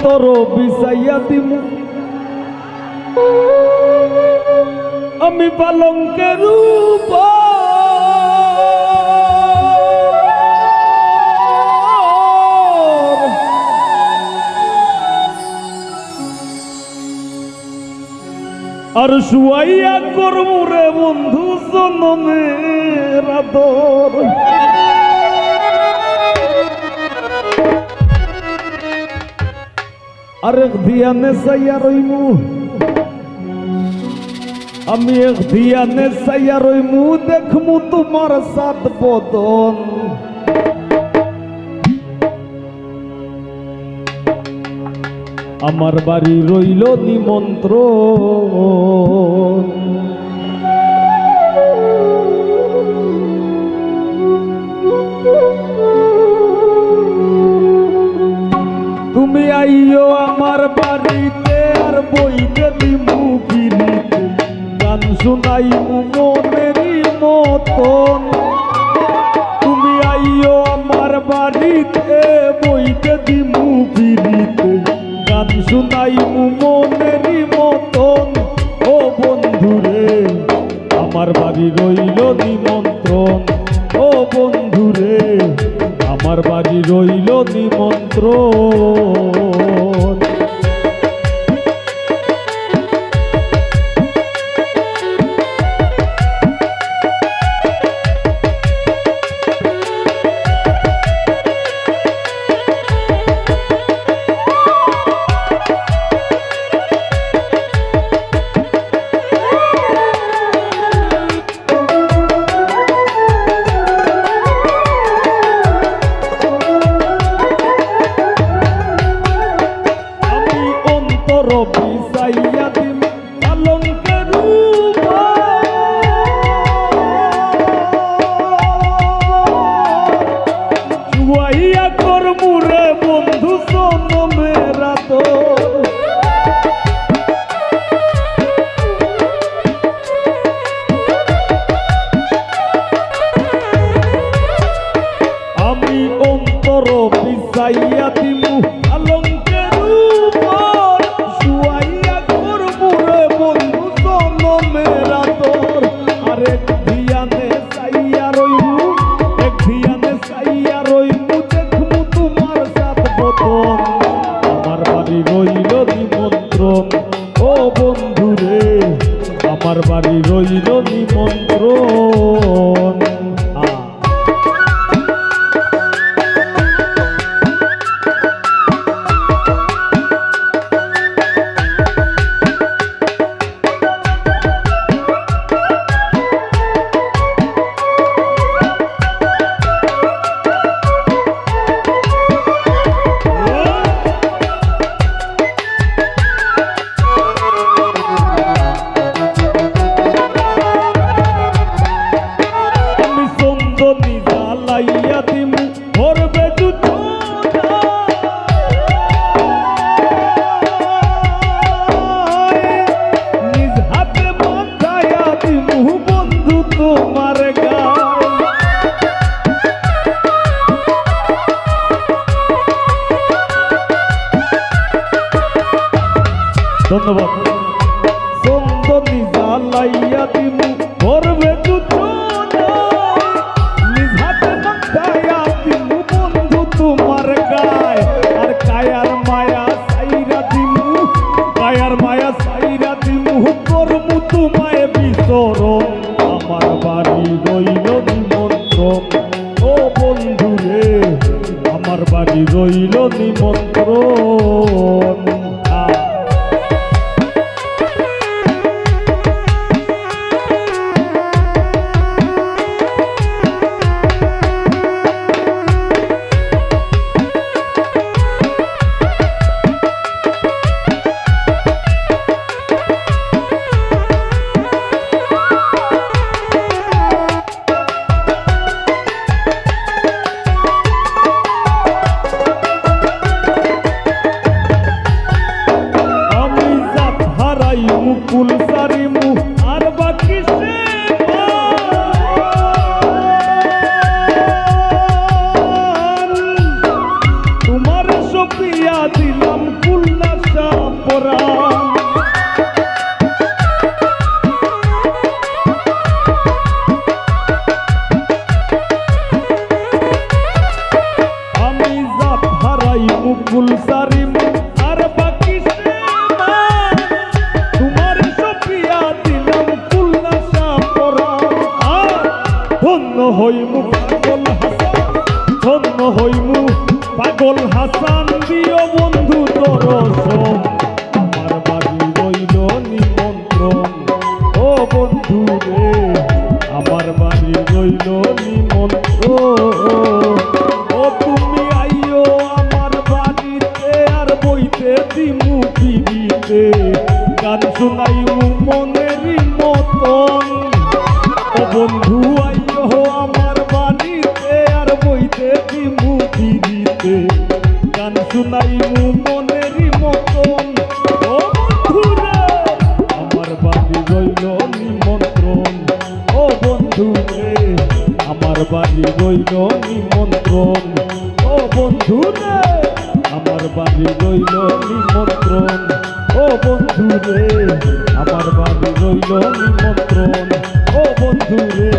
অন্তর বিছাইয়া দিমু আমি পালঙ্কের উপর আর শুয়াইয়া করমু রে বন্ধু জনমের আদর আরেক ধিয়ানে চাইয়া রইমু আমি এক ধিয়ানে চাইয়া রইমু দেখমু তোমার সাত বদন আমার বাড়ি রইল নিমন্ত্রণ তুমি আইও আমার বাড়িতে আর বইতে দিমু ফিরিতে গান শুনাইমু মনেরই মতন তুমি আইও আমার বাড়িতে বইতে দিমু ফিরিতে গান শুনাইমু মনেরই মতন ও বন্ধুরে আমার বাড়ি রইল নিমন্ত্রণ ও বন্ধুরে আমার বাড়ি রইল নিমন্ত্রণ বিছাইয়া দিম পালঙ্কের শুয়াইয়া করমু রে বন্ধু জনমের আদর আমি অন্তর বিছাইয়া দিমু পালঙ্কের আমার বাড়ি রইল নিমন্ত্রণ ও বন্ধুরে আমার বাড়ি রইল নিমন্ত্রণ লাইয়া দিমু ভরবে দুটো নিজ হাতে মাথায়া দিমু বন্ধু তোমার গায় ধন্যবাদ সুন্দরী লাইয়া দিমু ভরবে দুটো তোমার গায় আর কায়ার মায়া সাইরা দিমু কায়ার মায়া সাইরা দিমু করমু তোমায় বিচরণ আমার বাড়ি রইল নিমন্ত্রণ ও বন্ধুরে আমার বাড়ি রইল নিমন্ত্রণ মুকুল সারিমু আর বাকি সে তোমার সপিয়া দিলাম কুল সারিম আর বাকি সেবা তোমার সপিয়া দিলাম কুল্লাসা পরাণ ধন্য হইমু পাগল হাসান ধন্য হইমু পাগল হাসান দিও বন্ধু দর্শন আমার বাড়ি রইল নিমন্ত্রণ ও বন্ধু রে আমার বাড়ি রইল নিমন্ত্রণ ও তুমি আইও আমার বাড়িতে আর বইতে দিমু পিড়িতে গান শুনাইমু মনেরই মতন ও বন্ধু আইও আমার বাড়িতে আর বইতে দিমু পিড়িতে গান শুনাইমু মনেরই মতন ও বন্ধু রে আমার বাড়ি রইল নিমন্ত্রণ ও বন্ধু রে আমার বাড়ি রইল নিমন্ত্রণ ও বন্ধু রে আমার বাড়ি রইল নিমন্ত্রণ ও বন্ধু রে আমার বাড়ি রইল নিমন্ত্রণ ও বন্ধু রে